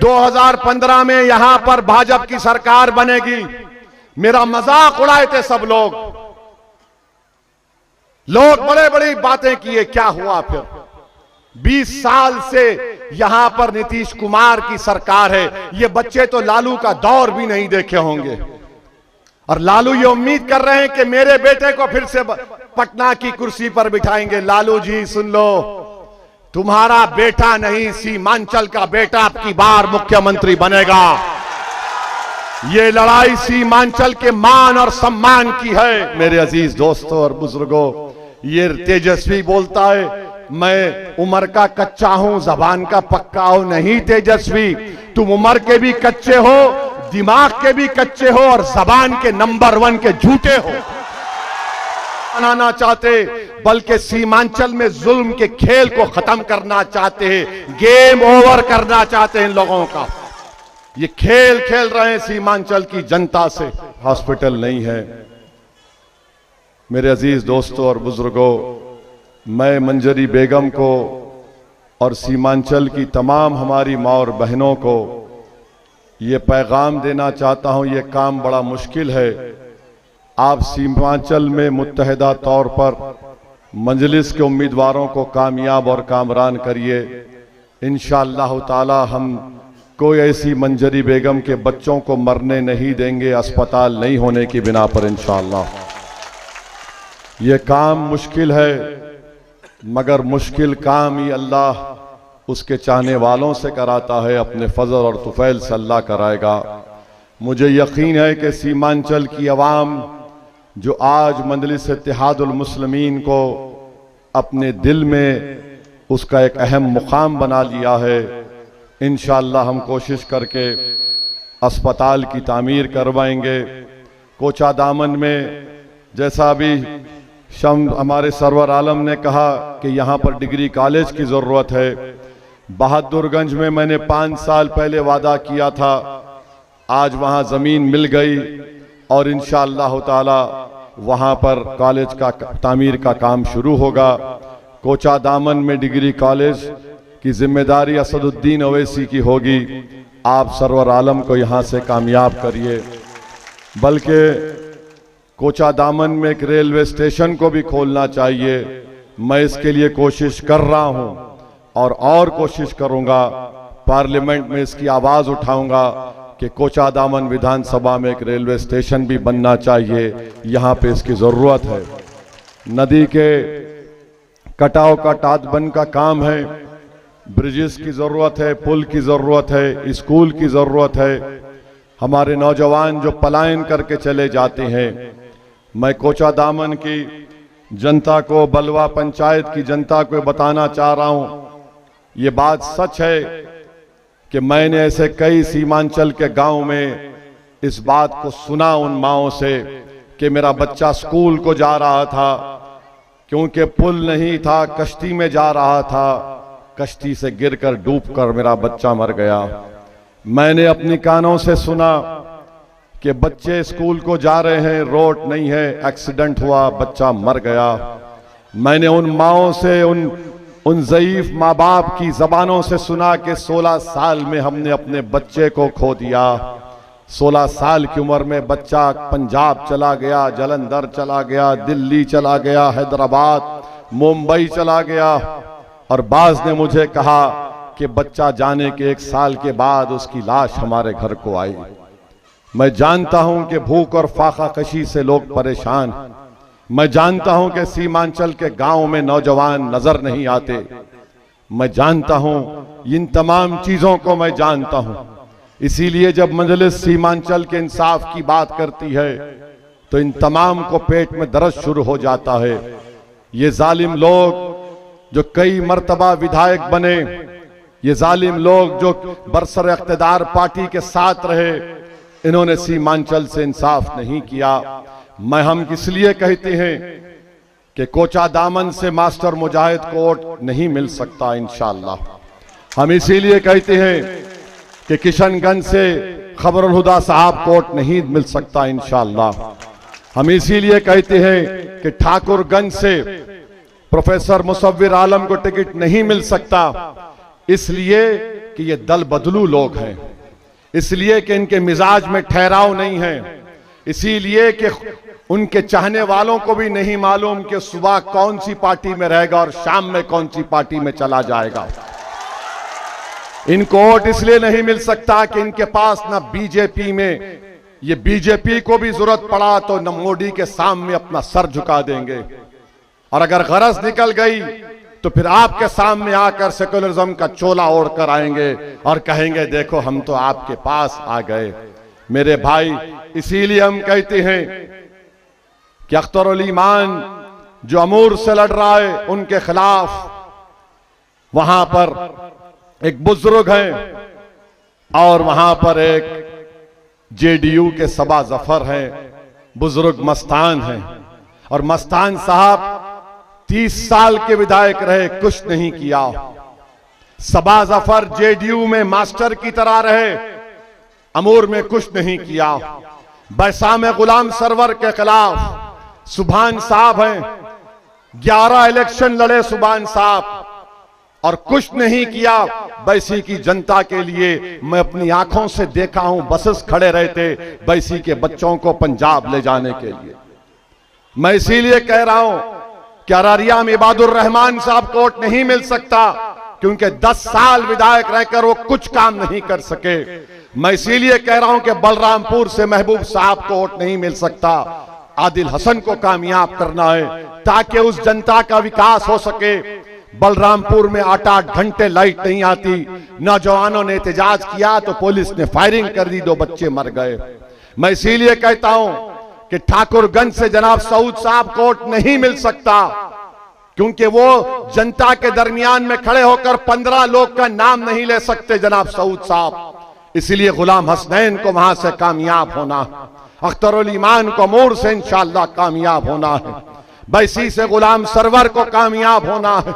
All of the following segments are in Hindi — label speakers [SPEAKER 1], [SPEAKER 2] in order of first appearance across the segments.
[SPEAKER 1] 2015 में यहां पर भाजपा की सरकार बनेगी। मेरा मजाक उड़ाए थे सब लोग बड़े बड़ी बातें किए। क्या हुआ फिर? 20 साल से यहां पर नीतीश कुमार की सरकार है। ये बच्चे तो लालू का दौर भी नहीं देखे होंगे, और लालू ये उम्मीद कर रहे हैं कि मेरे बेटे को फिर से पटना की कुर्सी पर बिठाएंगे। लालू जी सुन लो, तुम्हारा बेटा नहीं, सीमांचल का बेटा अब की बार मुख्यमंत्री बनेगा। ये लड़ाई सीमांचल के मान और सम्मान की है। मेरे अजीज दोस्तों और बुजुर्गों, ये तेजस्वी बोलता है मैं उम्र का कच्चा हूं, जबान का पक्का हूं। नहीं तेजस्वी, तुम उम्र के भी कच्चे हो, दिमाग के भी कच्चे हो, और जबान के नंबर 1 के झूठे हो। बनाना चाहते, बल्कि सीमांचल में जुल्म के खेल को खत्म करना चाहते हैं, गेम ओवर करना चाहते हैं इन लोगों का। ये खेल खेल रहे हैं सीमांचल की जनता से। हॉस्पिटल नहीं है। मेरे अजीज दोस्तों और बुजुर्गों, मैं मंजरी बेगम को और सीमांचल की तमाम हमारी माँ और बहनों को ये पैगाम देना चाहता हूं, ये काम बड़ा मुश्किल है। आप सीमांचल में मुत्तहिदा तौर पर मजलिस के उम्मीदवारों को कामयाब और कामरान करिए। इंशाअल्लाह ताला हम कोई ऐसी मंजरी बेगम के बच्चों को मरने नहीं देंगे अस्पताल नहीं होने की बिना पर। इंशाअल्लाह ये काम मुश्किल है, मगर मुश्किल काम ही अल्लाह उसके चाहने वालों से कराता है। अपने फजल और तुफैल से अल्लाह कराएगा। मुझे यकीन है कि सीमांचल की आवाम जो आज मजलिस इत्तेहादुल मुस्लिमीन को अपने दिल में उसका एक अहम मुकाम बना लिया है, इंशाअल्लाह हम कोशिश करके अस्पताल की तामीर करवाएंगे। कोचा दामन में जैसा अभी हमारे सरवर आलम ने कहा कि यहाँ पर डिग्री कॉलेज की ज़रूरत है। बहादुरगंज में मैंने 5 साल पहले वादा किया था, आज वहाँ ज़मीन मिल गई और इंशाअल्लाह ताला वहाँ पर कॉलेज का तामीर का काम शुरू होगा। कोचा दामन में डिग्री कॉलेज की जिम्मेदारी असदुद्दीन ओवैसी की होगी। आप सरवर आलम को यहाँ से कामयाब करिए। बल्कि कोचा दामन में एक रेलवे स्टेशन को भी खोलना चाहिए। मैं इसके लिए कोशिश कर रहा हूं और कोशिश करूंगा। पार्लियामेंट में इसकी आवाज उठाऊंगा कि कोचा दामन विधानसभा में एक रेलवे स्टेशन भी बनना चाहिए। यहां पे इसकी जरूरत है। नदी के कटाव का टादबंद का काम है, ब्रिजेस की जरूरत है, पुल की जरूरत है, स्कूल की जरूरत है। हमारे नौजवान जो पलायन करके चले जाते हैं, मैं कोचा दामन की जनता को, बलवा पंचायत की जनता को बताना चाह रहा हूं, ये बात सच है कि मैंने ऐसे कई सीमांचल के गांव में इस बात को सुना उन माओं से कि मेरा बच्चा स्कूल को जा रहा था, क्योंकि पुल नहीं था, कश्ती में जा रहा था, कश्ती से गिरकर डूबकर मेरा बच्चा मर गया। मैंने अपनी कानों से सुना कि बच्चे स्कूल को जा रहे हैं, रोड नहीं है, एक्सीडेंट हुआ, बच्चा मर गया। मैंने उन माओं से, उन ज़ईफ माँ बाप की जबानों से सुना कि 16 साल में हमने अपने बच्चे को खो दिया। 16 साल की उम्र में बच्चा पंजाब चला गया, जालंधर चला गया, दिल्ली चला गया, हैदराबाद, मुंबई चला गया। और बाज ने मुझे कहा कि बच्चा जाने के 1 साल के बाद उसकी लाश हमारे घर को आई। मैं जानता हूं कि भूख और फाका कशी से लोग परेशान। मैं जानता हूं कि सीमांचल के गांव में नौजवान नजर नहीं आते। मैं जानता हूं, इन तमाम चीजों को मैं जानता हूं। इसीलिए जब मजलिस सीमांचल के इंसाफ की बात करती है तो इन तमाम को पेट में दर्द शुरू हो जाता है। ये जालिम लोग जो कई मर्तबा विधायक बने, ये जालिम लोग जो बरसर इख्तिदार पार्टी के साथ रहे, इन्होंने सीमांचल से इंसाफ नहीं किया। हम इसलिए कहते हैं कि कोचा दामन से मास्टर मुजाहिद को वोट नहीं मिल सकता इंशाअल्लाह। हम इसीलिए कहते हैं कि किशनगंज से खबरुल हुदा साहब को वोट नहीं मिल सकता इंशाअल्लाह। हम इसीलिए कहते हैं कि ठाकुरगंज से प्रोफेसर मुसव्विर आलम को टिकट नहीं मिल सकता, इसलिए कि ये दल बदलू लोग हैं, इसलिए कि इनके मिजाज में ठहराव नहीं है, इसीलिए कि उनके चाहने वालों को भी नहीं मालूम कि सुबह कौन सी पार्टी में रहेगा और शाम में कौन सी पार्टी में चला जाएगा। इनको वोट इसलिए नहीं मिल सकता कि इनके पास ना बीजेपी में, ये बीजेपी को भी जरूरत पड़ा तो न मोदी के सामने अपना सर झुका देंगे, और अगर गरज निकल गई तो फिर आपके सामने आकर सेकुलरिज्म का चोला ओढ़ कर आएंगे और कहेंगे देखो हम तो आपके पास आ गए। मेरे भाई, इसीलिए हम कहते हैं कि अख्तरुल ईमान जो अमूर से लड़ रहा है उनके खिलाफ वहां पर एक बुजुर्ग हैं और वहां पर एक जेडीयू के सबा जफर हैं, बुजुर्ग मस्तान हैं, और मस्तान साहब 30 साल के विधायक रहे, कुछ नहीं किया। सबा जफर जेडीयू में मास्टर की तरह रहे, अमूर में कुछ नहीं किया। बैसा में गुलाम सरवर के खिलाफ सुभान साहब हैं, 11 इलेक्शन लड़े सुभान साहब और कुछ नहीं किया। बैसी की जनता के लिए मैं अपनी आंखों से देखा हूं, बसेस खड़े रहते बैसी के बच्चों को पंजाब ले जाने के लिए। मैं इसीलिए कह रहा हूं कि अररिया में इबादुर रहमान साहब को वोट नहीं मिल सकता क्योंकि 10 साल विधायक रहकर वो कुछ काम नहीं कर सके। मैं इसीलिए कह रहा हूं कि बलरामपुर से महबूब साहब को वोट नहीं मिल सकता। आदिल हसन को कामयाब करना है ताकि उस जनता का विकास हो सके। बलरामपुर में 8-8 घंटे लाइट नहीं आती, नौजवानों ने एहतजाज किया तो पुलिस ने फायरिंग कर दी, 2 बच्चे मर गए। मैं इसीलिए कहता हूं कि ठाकुरगंज से जनाब सऊद साहब को वोट नहीं मिल सकता क्योंकि वो जनता के दरमियान में खड़े होकर 15 लोग का नाम नहीं ले सकते जनाब सऊद साहब। इसलिए गुलाम हसनैन को वहां से कामयाब होना, अख्तरुल ईमान को अमूर से इंशाअल्लाह कामयाब होना है, बैसी से गुलाम सरवर को कामयाब होना है,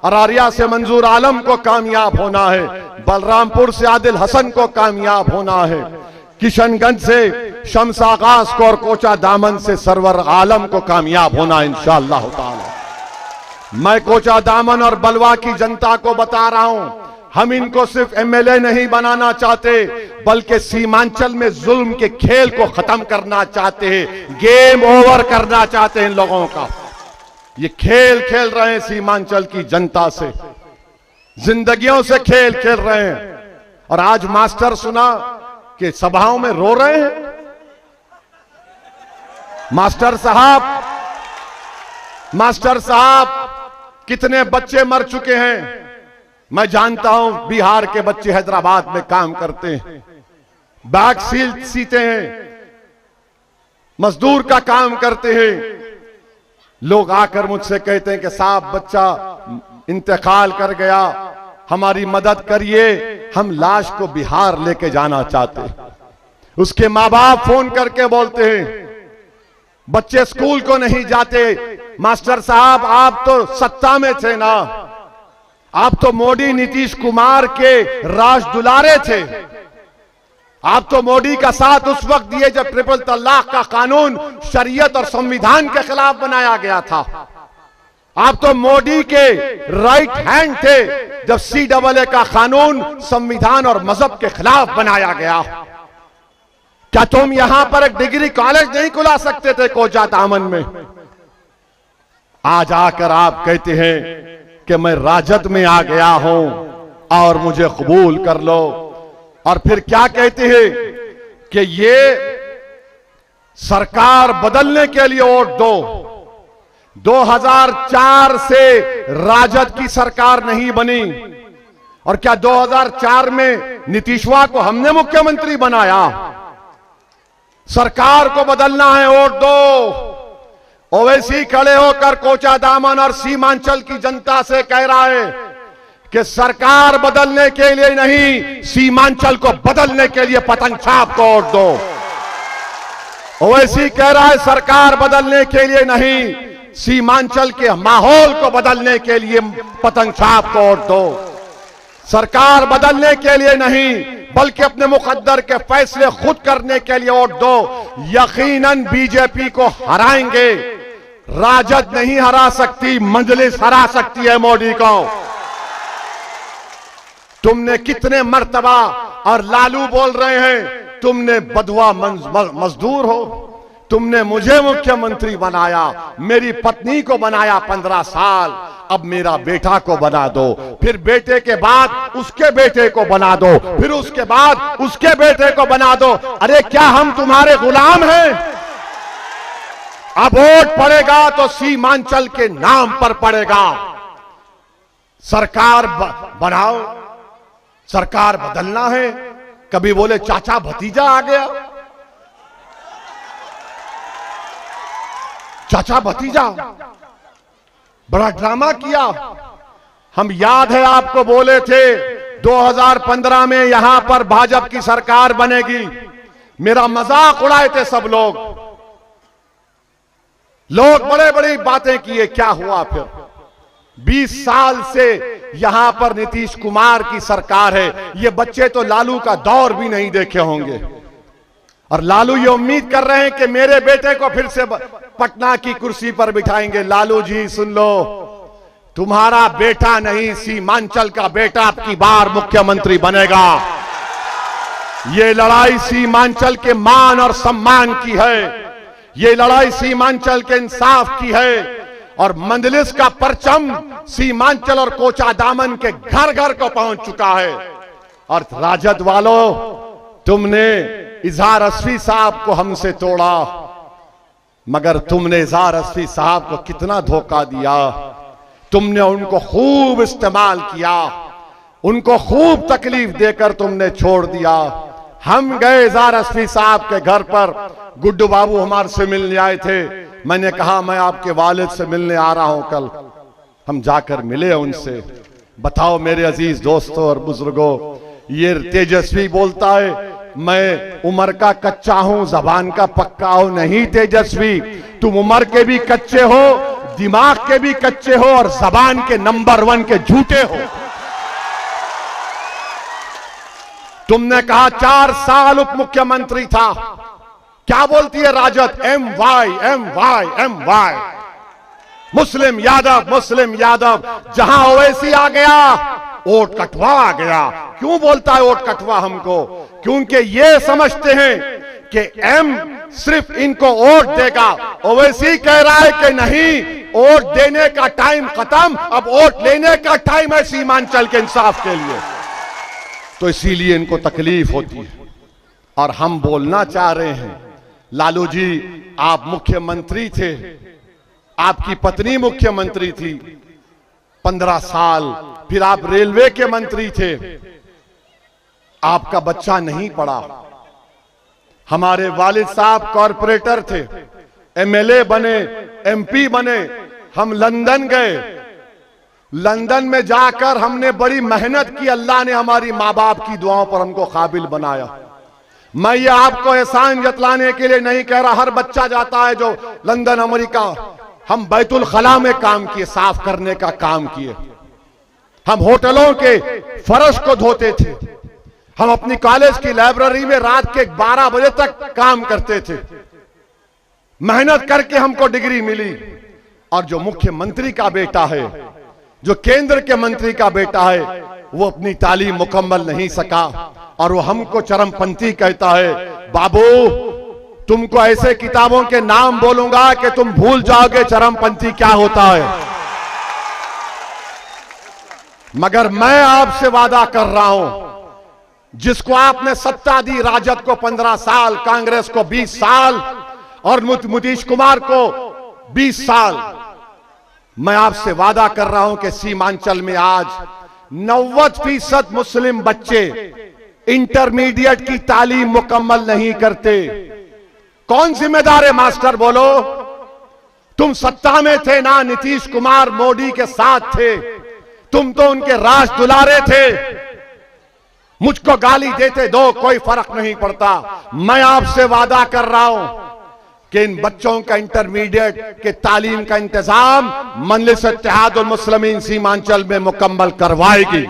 [SPEAKER 1] अररिया से मंजूर आलम को कामयाब होना है, बलरामपुर से आदिल हसन को कामयाब होना है, किशनगंज से शम्स आगाज को और कोचा दामन से सरवर आलम को कामयाब होना इंशाअल्लाह ताला। मैं कोचा दामन और बलवा की जनता को बता रहा हूं, हम इनको सिर्फ एमएलए नहीं बनाना चाहते बल्कि सीमांचल में जुल्म के खेल को खत्म करना चाहते हैं, गेम ओवर करना चाहते हैं इन लोगों का। ये खेल खेल रहे हैं सीमांचल की जनता से, जिंदगियों से खेल खेल रहे हैं। और आज मास्टर सुना कि सभाओं में रो रहे हैं। मास्टर साहब कितने बच्चे मर चुके हैं। मैं जानता हूं बिहार के बच्चे हैदराबाद में काम करते हैं, बैग सीते हैं, मजदूर का काम करते हैं। लोग आकर मुझसे कहते हैं कि साहब बच्चा इंतकाल कर गया, हमारी मदद करिए, हम लाश को बिहार लेके जाना चाहते हैं। उसके माँ बाप फोन करके बोलते हैं बच्चे स्कूल को नहीं जाते। मास्टर साहब आप तो सत्ता में थे ना, आप तो मोदी नीतीश कुमार के राज दुलारे थे, आप तो मोदी का साथ उस वक्त दिए जब ट्रिपल तलाक का कानून शरीयत और संविधान के खिलाफ बनाया गया था, आप तो मोदी के राइट हैंड थे जब CAA का कानून संविधान और मजहब के खिलाफ बनाया गया। क्या तुम यहां पर एक डिग्री कॉलेज नहीं खुला सकते थे कोचा दामन में? आज आकर आप कहते हैं कि मैं राजद में आ गया हूं और मुझे कबूल कर लो, और फिर क्या कहते हैं कि ये सरकार बदलने के लिए वोट दो। 2004 से राजद की सरकार नहीं बनी, और क्या 2004 में नीतीशवा को हमने मुख्यमंत्री बनाया? सरकार को बदलना है, वोट दो। ओवैसी खड़े होकर कोचा दामन और सीमांचल की जनता से कह रहा है कि सरकार बदलने के लिए नहीं, सीमांचल को बदलने के लिए पतंग छाप को वोट दो। ओवैसी कह रहा है सरकार बदलने के लिए नहीं, सीमांचल के माहौल को बदलने के लिए पतंग छाप को वोट दो। सरकार बदलने के लिए नहीं बल्कि अपने मुकद्दर के फैसले खुद करने के लिए वोट दो। यकीनन बीजेपी को हराएंगे। राजद नहीं हरा सकती, मजलिस हरा सकती है मोदी को। तुमने कितने मर्तबा, और लालू बोल रहे हैं तुमने बधवा मजदूर हो, तुमने मुझे मुख्यमंत्री बनाया, मेरी पत्नी को बनाया 15 साल, अब मेरा बेटा को बना दो, फिर बेटे के बाद उसके बेटे को बना दो, फिर उसके बाद उसके बेटे को बना दो। अरे क्या हम तुम्हारे गुलाम हैं? अब वोट पड़ेगा तो सीमांचल के नाम पर पड़ेगा। सरकार बनाओ, सरकार बदलना है। कभी बोले चाचा भतीजा आ गया, चाचा भतीजा, बड़ा ड्रामा किया। हम याद है आपको बोले थे 2015 में यहां पर भाजपा की सरकार बनेगी, मेरा मजाक उड़ाए थे सब लोग बड़े बड़ी बातें किए। क्या हुआ फिर? 20 साल से यहां पर नीतीश कुमार की सरकार है। ये बच्चे तो लालू का दौर भी नहीं देखे होंगे, और लालू ये उम्मीद कर रहे हैं कि मेरे बेटे को फिर से पटना की कुर्सी पर बिठाएंगे। लालू जी सुन लो, तुम्हारा बेटा नहीं, सीमांचल का बेटा अब की बार मुख्यमंत्री बनेगा। ये लड़ाई सीमांचल के मान और सम्मान की है, ये लड़ाई सीमांचल के इंसाफ की है, और मंजलिस का परचम सीमांचल और कोचादामन के घर घर को पहुंच चुका है। और राजद वालों, तुमने इजहार असफी साहब को हमसे तोड़ा, मगर तुमने इजहार असफी साहब को कितना धोखा दिया। तुमने उनको खूब इस्तेमाल किया, उनको खूब तकलीफ देकर तुमने छोड़ दिया। हम गए इजहार असफी साहब के घर पर, गुड्डू बाबू हमारे से मिलने आए थे। मैंने कहा मैं आपके वालिद से मिलने आ रहा हूं कल। हम जाकर मिले उनसे। बताओ मेरे अजीज दोस्तों और बुजुर्गों, ये तेजस्वी बोलता है मैं उम्र का कच्चा हूं, जबान का पक्का हूं। नहीं तेजस्वी, तुम उम्र के भी कच्चे हो, दिमाग के भी कच्चे हो, और जबान के नंबर 1 के झूठे हो। तुमने कहा 4 साल उप मुख्यमंत्री था। क्या बोलती है राजद? MY MY MY, मुस्लिम यादव, मुस्लिम यादव। जहां ओवैसी आ गया, वोट कटवा आ गया। क्यों बोलता है वोट कटवा हमको? क्योंकि ये समझते हैं कि M सिर्फ इनको वोट देगा। ओवैसी कह रहा है कि नहीं, वोट देने का टाइम खत्म, अब वोट लेने का टाइम है सीमांचल के इंसाफ के लिए। तो इसीलिए इनको तकलीफ होती है। और हम बोलना चाह रहे हैं, लालू जी आप मुख्यमंत्री थे, आपकी पत्नी मुख्यमंत्री थी 15 साल, फिर आप रेलवे के मंत्री थे, आपका बच्चा नहीं पढ़ा। हमारे वालिद साहब कॉरपोरेटर थे, MLA बने, MP बने। हम लंदन गए, लंदन में जाकर हमने बड़ी मेहनत की। अल्लाह ने हमारी माँ बाप की दुआओं पर हमको काबिल बनाया। मैं ये आपको एहसान जतलाने के लिए नहीं कह रहा, हर बच्चा जाता है जो लंदन अमेरिका। हम बैतुल खला में काम किए, साफ करने का काम किए। हम होटलों के फर्श को धोते थे। हम अपनी कॉलेज की लाइब्रेरी में रात के 12 बजे तक काम करते थे। मेहनत करके हमको डिग्री मिली। और जो मुख्यमंत्री का बेटा है, जो केंद्र के मंत्री का बेटा है, वो अपनी तालीम मुकम्मल नहीं सका, और वो हमको चरमपंथी कहता है। बाबू, तुमको ऐसे किताबों के नाम बोलूंगा कि तुम भूल जाओगे चरमपंथी क्या होता है। मगर मैं आपसे वादा कर रहा हूं, जिसको आपने सत्ता दी, राजद को 15 साल, कांग्रेस को 20 साल, और नीतीश कुमार को 20 साल, मैं आपसे वादा कर रहा हूं कि सीमांचल में आज 90% मुस्लिम बच्चे इंटरमीडिएट की तालीम मुकम्मल नहीं करते। कौन जिम्मेदार है मास्टर बोलो? तुम सत्ता में थे ना, नीतीश कुमार मोदी के साथ थे, तुम तो उनके राज दुलारे थे। मुझको गाली देते दो, कोई फर्क नहीं पड़ता। मैं आपसे वादा कर रहा हूं कि इन बच्चों का इंटरमीडिएट के तालीम का इंतजाम मजलिस इत्तेहादुल मुस्लिमीन सीमांचल में मुकम्मल करवाएगी।